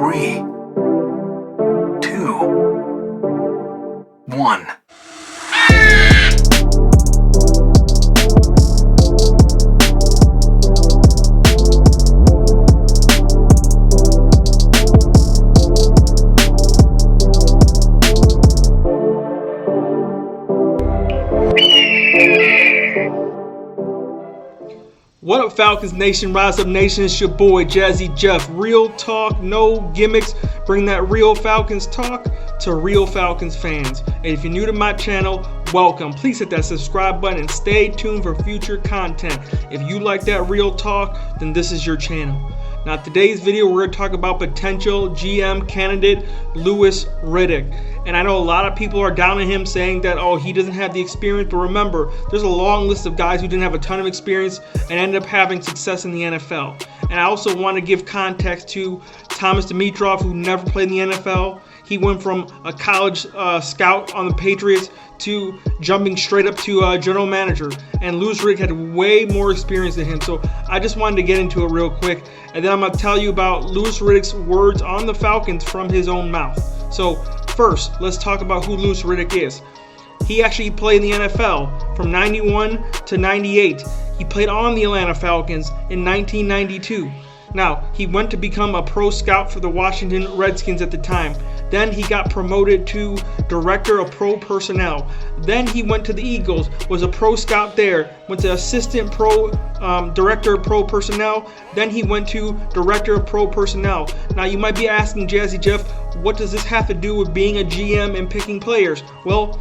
3, 2, 1. What up, Falcons Nation? Rise Up Nation, it's your boy Jazzy Jeff. Real talk, no gimmicks. Bring that real Falcons talk to real Falcons fans. And if you're new to my channel, welcome. Please hit that subscribe button and stay tuned for future content. If you like that real talk, then this is your channel. Now, today's video, we're going to talk about potential GM candidate Louis Riddick. And I know a lot of people are down on him, saying that, oh, he doesn't have the experience. But remember, there's a long list of guys who didn't have a ton of experience and ended up having success in the NFL. And I also want to give context to Thomas Dimitroff, who never played in the NFL. He went from a college scout on the Patriots to jumping straight up to general manager. And Louis Riddick had way more experience than him. So I just wanted to get into it real quick. And then I'm going to tell you about Louis Riddick's words on the Falcons from his own mouth. So first, let's talk about who Louis Riddick is. He actually played in the NFL from 91 to 98. He played on the Atlanta Falcons in 1992. Now, he went to become a pro scout for the Washington Redskins at the time. Then he got promoted to director of pro personnel. Then he went to the Eagles, was a pro scout there, went to assistant pro director of pro personnel. Then he went to director of pro personnel. Now, you might be asking, Jazzy Jeff, what does this have to do with being a GM and picking players? Well,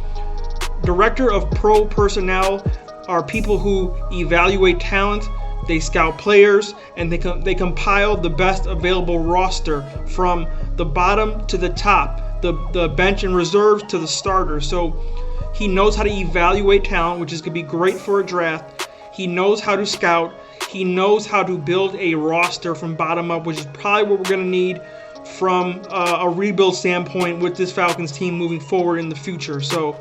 director of pro personnel are people who evaluate talent. They scout players, and they compile the best available roster from the bottom to the top, the bench and reserves to the starters. So he knows how to evaluate talent, which is going to be great for a draft. He knows how to scout. He knows how to build a roster from bottom up, which is probably what we're going to need from a rebuild standpoint with this Falcons team moving forward in the future. So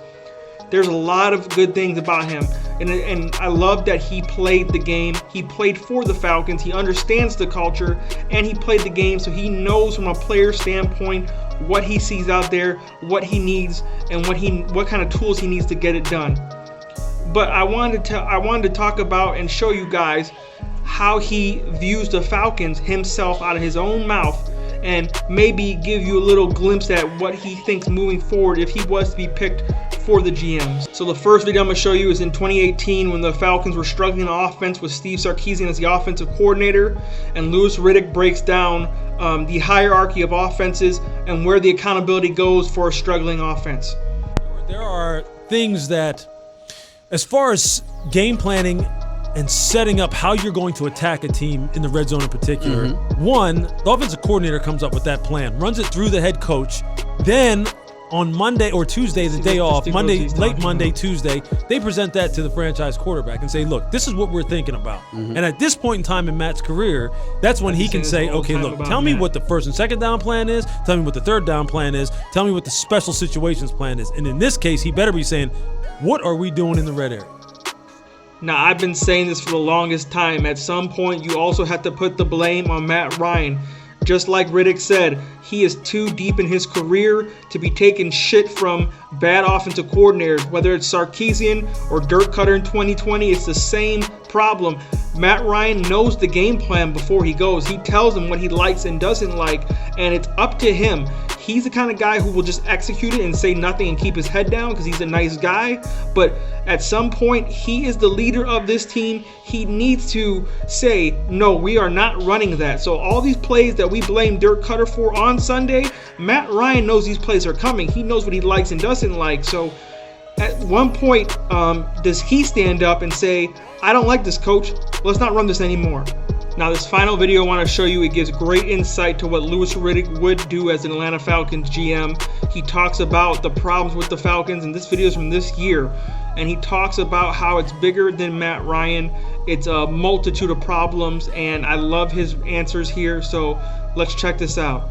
there's a lot of good things about him. And I love that he played the game. He played for the Falcons. He understands the culture, and he played the game, so he knows from a player standpoint what he sees out there, what he needs, and what kind of tools he needs to get it done. But I wanted to talk about and show you guys how he views the Falcons himself out of his own mouth, and maybe give you a little glimpse at what he thinks moving forward if he was to be picked for the GMs. So the first video I'm going to show you is in 2018 when the Falcons were struggling on offense with Steve Sarkisian as the offensive coordinator, and Louis Riddick breaks down the hierarchy of offenses and where the accountability goes for a struggling offense. There are things that, as far as game planning and setting up how you're going to attack a team in the red zone in particular, one, the offensive coordinator comes up with that plan, runs it through the head coach, then on Monday or Tuesday, the day off, late Monday, Tuesday, they present that to the franchise quarterback and say, look, this is what we're thinking about. And at this point in time in Matt's career, that's when he can say, okay, look, tell me what the first and second down plan is, tell me what the third down plan is, tell me what the special situations plan is. And in this case, he better be saying, what are we doing in the red area? Now, I've been saying this for the longest time. At some point, you also have to put the blame on Matt Ryan. Just like Riddick said, he is too deep in his career to be taking shit from bad offensive coordinators. Whether it's Sarkisian or Dirk Cutter in 2020, it's the same problem. Matt Ryan knows the game plan before he goes. He tells them what he likes and doesn't like, and it's up to him. He's the kind of guy who will just execute it and say nothing and keep his head down because he's a nice guy. But at some point, he is the leader of this team. He needs to say, no, we are not running that. So all these plays that we blame Dirk Cutter for on Sunday, Matt Ryan knows these plays are coming. He knows what he likes and doesn't like. So at one point, does he stand up and say, I don't like this, coach. Let's not run this anymore. Now, this final video I want to show you, it gives great insight to what Louis Riddick would do as an Atlanta Falcons GM. He talks about the problems with the Falcons, and this video is from this year. And he talks about how it's bigger than Matt Ryan. It's a multitude of problems, and I love his answers here. So let's check this out.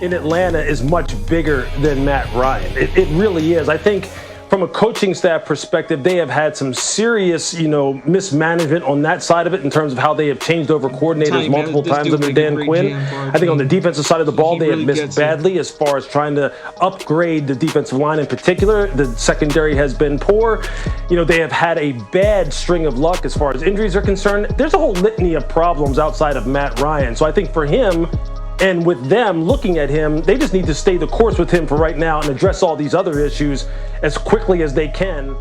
In Atlanta is much bigger than Matt Ryan. It really is. I think from a coaching staff perspective, they have had some serious, mismanagement on that side of it in terms of how they have changed over coordinators multiple times under Dan Quinn. I think on the defensive side of the ball, they have missed badly as far as trying to upgrade the defensive line in particular. The secondary has been poor. They have had a bad string of luck as far as injuries are concerned. There's a whole litany of problems outside of Matt Ryan. So I think for him, and with them looking at him, they just need to stay the course with him for right now and address all these other issues as quickly as they can.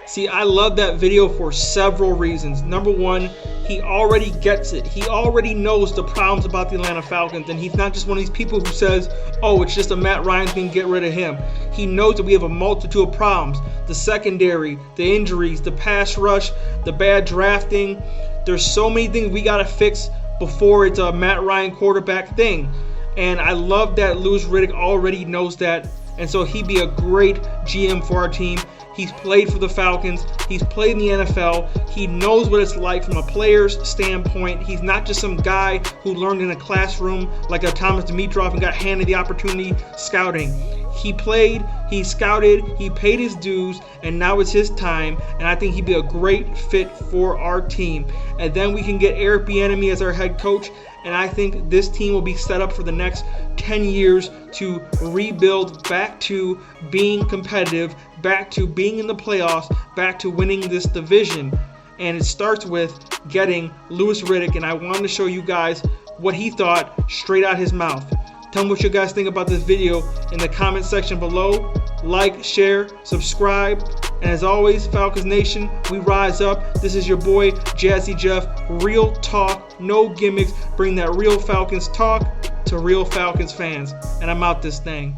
See, I love that video for several reasons. Number one, he already gets it. He already knows the problems about the Atlanta Falcons, and he's not just one of these people who says, oh, it's just a Matt Ryan thing, get rid of him. He knows that we have a multitude of problems. The secondary, the injuries, the pass rush, the bad drafting. There's so many things we got to fix before it's a Matt Ryan quarterback thing. And I love that Louis Riddick already knows that. And so he'd be a great GM for our team. He's played for the Falcons. He's played in the NFL. He knows what it's like from a player's standpoint. He's not just some guy who learned in a classroom like a Thomas Dimitroff and got handed the opportunity scouting. He played, he scouted, he paid his dues, and now it's his time. And I think he'd be a great fit for our team. And then we can get Eric Bieniemy as our head coach. And I think this team will be set up for the next 10 years to rebuild back to being competitive, back to being in the playoffs, back to winning this division. And it starts with getting Louis Riddick. And I wanted to show you guys what he thought straight out his mouth. Tell me what you guys think about this video in the comment section below. Like, share, subscribe. And as always, Falcons Nation, we rise up. This is your boy, Jazzy Jeff. Real talk, no gimmicks. Bring that real Falcons talk to real Falcons fans. And I'm out this thing.